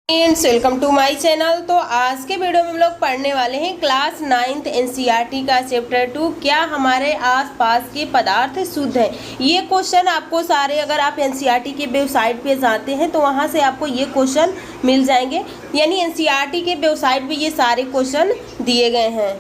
Friends, welcome to my channel. तो आज के वीडियो में हम लोग पढ़ने वाले हैं क्लास 9th एनसीईआरटी का चैप्टर 2, क्या हमारे आसपास के पदार्थ शुद्ध हैं। ये क्वेश्चन आपको सारे, अगर आप एनसीईआरटी के वेबसाइट पे जाते हैं तो वहाँ से आपको ये क्वेश्चन मिल जाएंगे। यानी एनसीईआरटी के वेबसाइट पे ये सारे क्वेश्चन दिए गए हैं।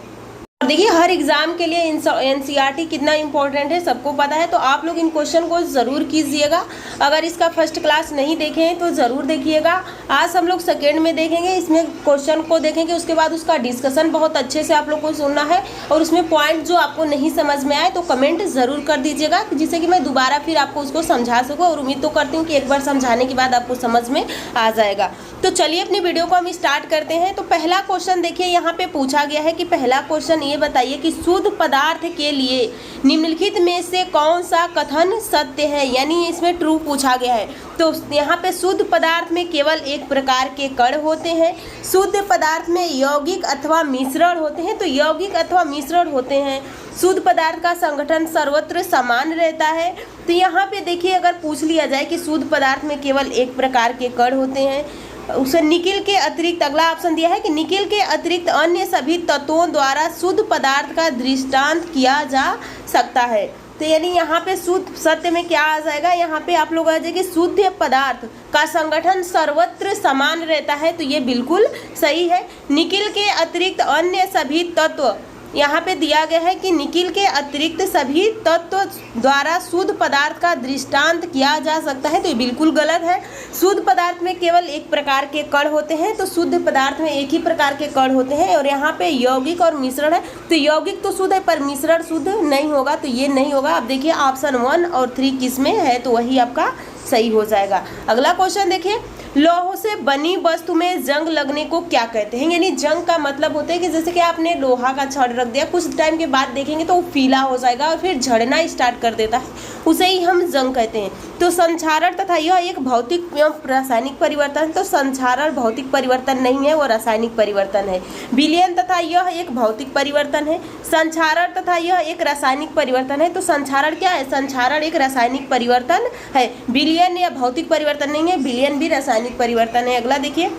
देखिए, हर एग्जाम के लिए एनसीईआरटी कितना इंपॉर्टेंट है सबको पता है, तो आप लोग इन क्वेश्चन को ज़रूर कीजिएगा। अगर इसका फर्स्ट क्लास नहीं देखे हैं तो ज़रूर देखिएगा। आज हम लोग सेकेंड में देखेंगे, इसमें क्वेश्चन को देखेंगे, उसके बाद उसका डिस्कशन बहुत अच्छे से आप लोग को सुनना है। और उसमें पॉइंट जो आपको नहीं समझ में आए तो कमेंट ज़रूर कर दीजिएगा, जिससे कि मैं दोबारा फिर आपको उसको समझा सकूँ। और उम्मीद तो करती हूँ कि एक बार समझाने के बाद आपको समझ में आ जाएगा। तो चलिए अपनी वीडियो को हम स्टार्ट करते हैं। तो पहला क्वेश्चन देखिए, यहाँ पे पूछा गया है कि पहला क्वेश्चन ये बताइए कि शुद्ध पदार्थ के लिए निम्नलिखित में से कौन सा कथन सत्य है। यानी इसमें ट्रू पूछा गया है। तो यहाँ पे शुद्ध पदार्थ में केवल एक प्रकार के कण होते हैं। शुद्ध पदार्थ में यौगिक अथवा मिश्रण होते हैं। तो यौगिक अथवा मिश्रण होते हैं। शुद्ध पदार्थ का संगठन सर्वत्र समान रहता है। तो यहाँ पे देखिए, अगर पूछ लिया जाए कि शुद्ध पदार्थ में केवल एक प्रकार के कण होते हैं, उसे निकिल के अतिरिक्त, अगला ऑप्शन दिया है कि निकिल के अतिरिक्त अन्य सभी तत्वों द्वारा शुद्ध पदार्थ का दृष्टांत किया जा सकता है। तो यानी यहाँ पे शुद्ध सत्य में क्या आ जाएगा, यहाँ पे आप लोग आ जाएगी शुद्ध पदार्थ का संगठन सर्वत्र समान रहता है। तो ये बिल्कुल सही है। निकिल के अतिरिक्त अन्य सभी तत्व, यहाँ पे दिया गया है कि निकिल के अतिरिक्त सभी तत्व द्वारा शुद्ध पदार्थ का दृष्टांत किया जा सकता है। तो ये बिल्कुल गलत है। शुद्ध पदार्थ में केवल एक प्रकार के कण होते हैं। तो शुद्ध पदार्थ में एक ही प्रकार के कण होते हैं। और यहाँ पे यौगिक और मिश्रण है। तो यौगिक तो शुद्ध है पर मिश्रण शुद्ध नहीं होगा, तो ये नहीं होगा। अब देखिए ऑप्शन 1 और 3 किस में है, तो वही आपका सही हो जाएगा। अगला क्वेश्चन देखिए, लोहों से बनी वस्तु में जंग लगने को क्या कहते हैं। यानी जंग का मतलब होता है कि जैसे कि आपने लोहा का छड़ रख दिया, कुछ टाइम के बाद देखेंगे तो वो पीला हो जाएगा और फिर झड़ना स्टार्ट कर देता है, उसे ही हम जंग कहते हैं। तो संक्षारण तथा यह एक भौतिक एवं रासायनिक परिवर्तन। तो संक्षारण भौतिक परिवर्तन नहीं है, वो रासायनिक परिवर्तन है। विलयन तथा यह एक भौतिक परिवर्तन है। संक्षारण तथा यह एक रासायनिक परिवर्तन है। तो संक्षारण क्या है, संक्षारण एक रासायनिक परिवर्तन है। विलयन या भौतिक परिवर्तन नहीं है, विलयन भी रासायनिक परिवर्तन है। अगला देखिए,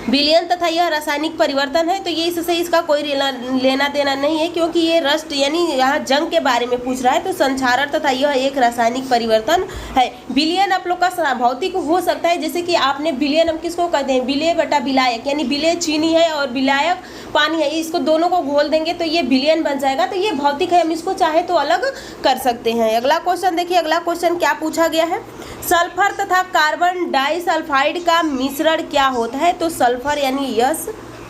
विलयन तथा यह रासायनिक परिवर्तन है। तो ये इससे इसका कोई लेना देना नहीं है, क्योंकि ये रस्ट यानी यहाँ जंग के बारे में पूछ रहा है। तो संक्षारण तथा यह एक रासायनिक परिवर्तन है। विलयन आप लोग का भौतिक हो सकता है, जैसे कि आपने विलयन हम किसको कहते हैं, विलय बटा विलायक। यानी विलय चीनी है और विलायक पानी है, इसको दोनों को घोल देंगे तो ये विलयन बन जाएगा। तो ये भौतिक है, हम इसको चाहे तो अलग कर सकते हैं। अगला क्वेश्चन देखिए, अगला क्वेश्चन क्या पूछा गया है, सल्फर तथा कार्बन डाइसल्फाइड का मिश्रण क्या होता है। तो सल्फर यानी यस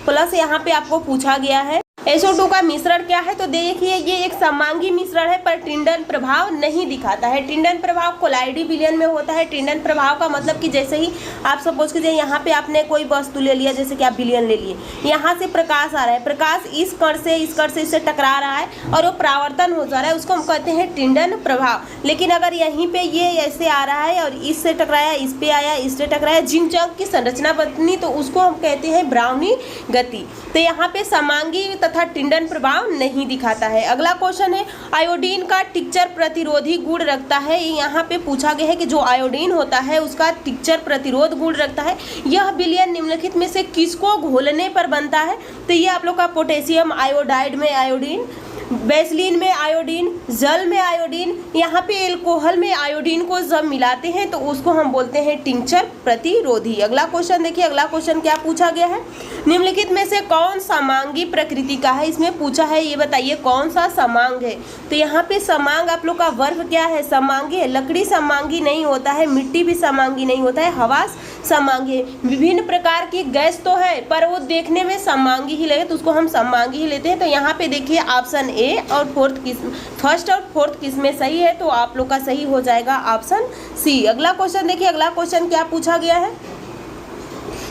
प्लस यहाँ पे आपको पूछा गया है SO2 का मिश्रण क्या है। तो देखिए, ये एक समांगी मिश्रण है पर टिंडन प्रभाव नहीं दिखाता है। टिंडन प्रभाव कोलाइडी विलयन में होता है। टिंडन प्रभाव का मतलब कि जैसे ही आप सपोज कीजिए यहाँ पे आपने कोई वस्तु ले लिया, जैसे कि आप विलयन ले लिए, यहाँ से प्रकाश आ रहा है, प्रकाश इस कण से इससे टकरा रहा है और वो परावर्तन हो जा रहा है, उसको हम कहते हैं टिंडन प्रभाव। लेकिन अगर यहीं पे ये ऐसे आ रहा है और इससे टकराया, इस पे आया, इससे टकराया, जिंक जंक की संरचना बनी, तो उसको हम कहते हैं ब्राउनी गति। तो यहाँ पे समांगी तथा टिंडन प्रभाव नहीं दिखाता है। अगला क्वेश्चन है, आयोडीन का टिक्चर प्रतिरोधी गुण रखता है। यहाँ पे पूछा गया है कि जो आयोडीन होता है उसका टिक्चर प्रतिरोध गुण रखता है। यह विलयन निम्नलिखित में से किसको घोलने पर बनता है। तो ये आप लोग का पोटेशियम आयोडाइड में आयोडीन, बेसलीन में आयोडीन, जल में आयोडीन, यहाँ पे एल्कोहल में आयोडीन को जब मिलाते हैं तो उसको हम बोलते हैं टिंचर प्रतिरोधी। अगला क्वेश्चन देखिए, अगला क्वेश्चन क्या पूछा गया है, निम्नलिखित में से कौन समांगी प्रकृति का है। इसमें पूछा है, ये बताइए कौन सा समांग है। तो यहाँ पे समांग आप लोग का वर्ग क्या है, समांगी है। लकड़ी समांगी नहीं होता है, मिट्टी भी समांगी नहीं होता है, हवा समांगी है। विभिन्न प्रकार की गैस तो है पर वो देखने में समांगी ही लगे तो उसको हम समांगी ही लेते हैं। तो यहाँ पे देखिए ऑप्शन ए और फर्स्ट और फोर्थ किस में सही है, तो आप लोग का सही हो जाएगा ऑप्शन सी। अगला क्वेश्चन देखिए, अगला क्वेश्चन क्या पूछा गया है,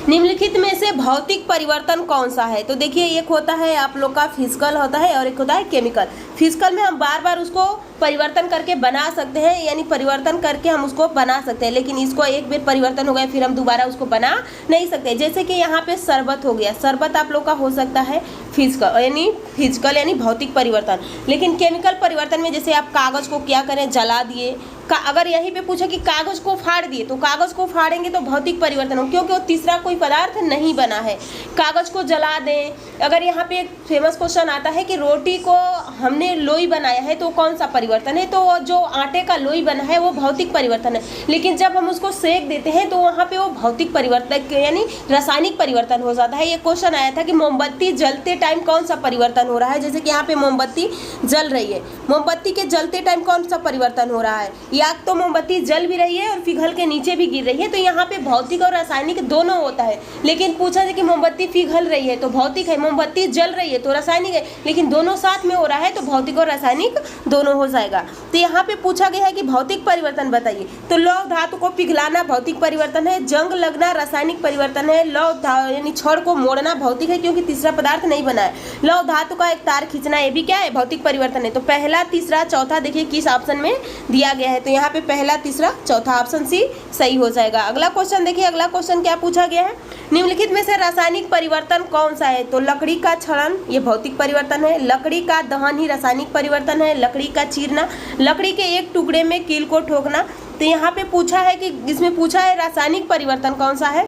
निम्नलिखित में से भौतिक परिवर्तन कौन सा है। तो देखिए, एक होता है आप लोग का फिजिकल होता है और एक होता है केमिकल। फिजिकल में हम बार बार उसको परिवर्तन करके बना सकते हैं, यानी परिवर्तन करके हम उसको बना सकते हैं, लेकिन इसको एक बार परिवर्तन हो गया फिर हम दोबारा उसको बना नहीं सकते। जैसे कि यहाँ पे शरबत हो गया, शरबत आप लोग का हो सकता है फिजिकल यानी भौतिक परिवर्तन। लेकिन केमिकल परिवर्तन में जैसे आप कागज़ को क्या करें, जला दिए, अगर यहीं पे पूछा कि कागज को फाड़ दिए तो कागज को फाड़ेंगे तो भौतिक परिवर्तन हो, क्योंकि वो तीसरा कोई पदार्थ नहीं बना है। कागज को जला दें, अगर यहाँ पे एक फेमस क्वेश्चन आता है कि रोटी को हमने लोई बनाया है तो कौन सा परिवर्तन है, तो जो आटे का लोई बना है वो भौतिक परिवर्तन है। लेकिन जब हम उसको सेक देते हैं तो वहाँ पे वो भौतिक परिवर्तन यानी रासायनिक परिवर्तन हो जाता है। ये क्वेश्चन आया था कि मोमबत्ती जलते टाइम कौन सा परिवर्तन हो रहा है, जैसे कि यहाँ पे मोमबत्ती जल रही है, मोमबत्ती के जलते टाइम कौन सा परिवर्तन हो रहा है, या तो मोमबत्ती जल भी रही है और पिघल के नीचे भी गिर रही है, तो यहाँ पे भौतिक और रासायनिक दोनों होता है। लेकिन पूछा है कि मोमबत्ती पिघल रही है तो भौतिक है, मोमबत्ती जल रही है तो रासायनिक है, लेकिन दोनों साथ में हो रहा है तो भौतिक और रासायनिक दोनों हो जाएगा। तो यहाँ पे पूछा गया है कि भौतिक परिवर्तन बताइए, तो लौह धातु को पिघलाना भौतिक परिवर्तन है, जंग लगना रासायनिक परिवर्तन है, लौह यानी छड़ को मोड़ना भौतिक है क्योंकि तीसरा पदार्थ नहीं बना है, लौह धातु का एक तार खींचना ये भी क्या है, भौतिक परिवर्तन है। तो पहला तीसरा चौथा देखिए किस ऑप्शन में दिया गया है, तो यहाँ पे पहला तीसरा चौथा ऑप्शन सी सही हो जाएगा। अगला क्वेश्चन देखिए, अगला क्वेश्चन क्या पूछा गया है, निम्नलिखित में से रासायनिक परिवर्तन कौन सा है, तो लकड़ी का क्षरण ये भौतिक परिवर्तन है, लकड़ी का दहन ही रासायनिक परिवर्तन है, लकड़ी का चीरना, लकड़ी के एक टुकड़े में कील को ठोकना। तो यहाँ पे पूछा है कि इसमें पूछा है रासायनिक परिवर्तन कौन सा है,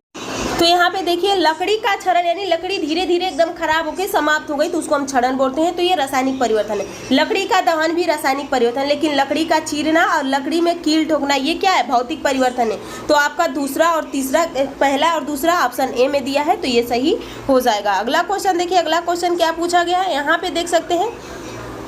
तो यहाँ पे देखिए लकड़ी का क्षरण यानी लकड़ी धीरे धीरे एकदम खराब होकर समाप्त हो गई तो उसको हम क्षरण बोलते हैं, तो ये रासायनिक परिवर्तन है। लकड़ी का दहन भी रासायनिक परिवर्तन, लेकिन लकड़ी का चीरना और लकड़ी में कील ठोकना ये क्या है, भौतिक परिवर्तन है। तो आपका दूसरा और तीसरा, पहला और दूसरा ऑप्शन ए में दिया है तो ये सही हो जाएगा। अगला क्वेश्चन देखिए, अगला क्वेश्चन क्या पूछा गया है, यहाँ पे देख सकते हैं,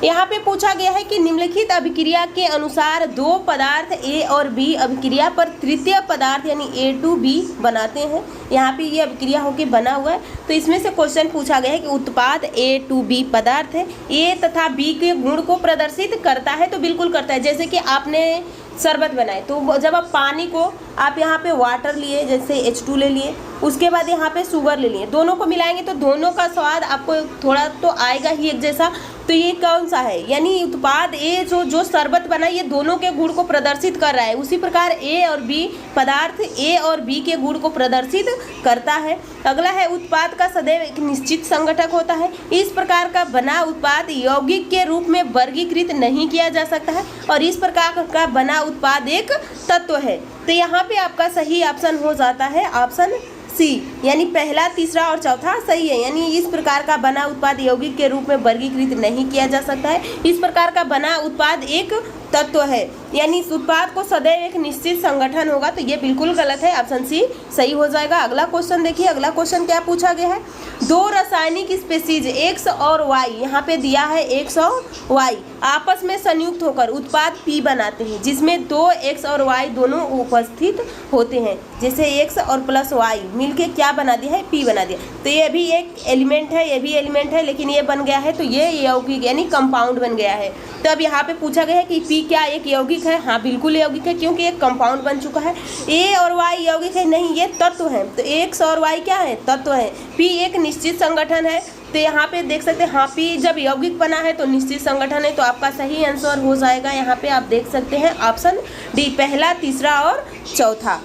यहाँ पे पूछा गया है कि निम्नलिखित अभिक्रिया के अनुसार दो पदार्थ ए और बी अभिक्रिया पर तृतीय पदार्थ यानी A2B बनाते हैं। यहाँ पे ये अभिक्रिया होके बना हुआ है, तो इसमें से क्वेश्चन पूछा गया है कि उत्पाद A2B पदार्थ है ए तथा बी के गुण को प्रदर्शित करता है, तो बिल्कुल करता है। जैसे कि आपने शरबत बनाए तो जब आप पानी को आप यहाँ पे वाटर लिए, जैसे H2 ले लिए, उसके बाद यहाँ पे शुगर ले लिए, दोनों को मिलाएंगे तो दोनों का स्वाद आपको थोड़ा तो आएगा ही एक जैसा। तो ये कौन सा है, यानी उत्पाद ए जो शरबत बना ये दोनों के गुण को प्रदर्शित कर रहा है। उसी प्रकार ए और बी पदार्थ ए और बी के गुण को प्रदर्शित करता है। अगला है उत्पाद का सदैव एक निश्चित संगठक होता है, इस प्रकार का बना उत्पाद यौगिक के रूप में वर्गीकृत नहीं किया जा सकता है, और इस प्रकार का बना उत्पाद एक तत्व है। तो यहाँ पे आपका सही ऑप्शन हो जाता है ऑप्शन सी, यानी पहला तीसरा और चौथा सही है। यानी इस प्रकार का बना उत्पाद यौगिक के रूप में वर्गीकृत नहीं किया जा सकता है, इस प्रकार का बना उत्पाद एक तत्व है, यानी इस उत्पाद को सदैव एक निश्चित संगठन होगा, तो ये बिल्कुल गलत है, ऑप्शन सी सही हो जाएगा। अगला क्वेश्चन देखिए, अगला क्वेश्चन क्या पूछा गया है, दो रासायनिक स्पेसीज X और Y, यहाँ पे दिया है X और Y आपस में संयुक्त होकर उत्पाद P बनाते हैं, जिसमें दो X और Y दोनों उपस्थित होते हैं। जैसे X और प्लस Y मिलके क्या बना दिया है, P बना दिया। तो ये भी एक एलिमेंट है, ये भी एलिमेंट है, लेकिन ये बन गया है तो ये यौगिक यानी कंपाउंड बन गया है। तो अब यहाँ पे पूछा गया है कि P क्या एक यौगिक है, हाँ बिल्कुल यौगिक है, क्योंकि एक कंपाउंड बन चुका है। A और Y यौगिक है, नहीं ये तत्व है। तो X और Y क्या है, तत्व है। P एक निश्चित संगठन है, तो यहाँ पे देख सकते हैं हाँ P जब यौगिक बना है तो निश्चित संगठन है, तो आपका सही आंसर हो जाएगा यहाँ पे आप देख सकते हैं ऑप्शन डी, पहला तीसरा और चौथा।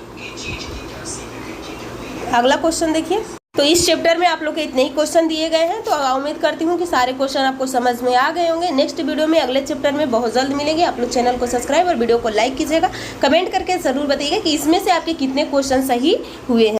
अगला क्वेश्चन देखिए, तो इस चैप्टर में आप लोग के इतने ही क्वेश्चन दिए गए हैं, तो उम्मीद करती हूँ कि सारे क्वेश्चन आपको समझ में आ गए होंगे। नेक्स्ट वीडियो में अगले चैप्टर में बहुत जल्द मिलेंगे। आप लोग चैनल को सब्सक्राइब और वीडियो को लाइक कीजिएगा, कमेंट करके ज़रूर बताइएगा कि इसमें से आपके कितने क्वेश्चन सही हुए हैं।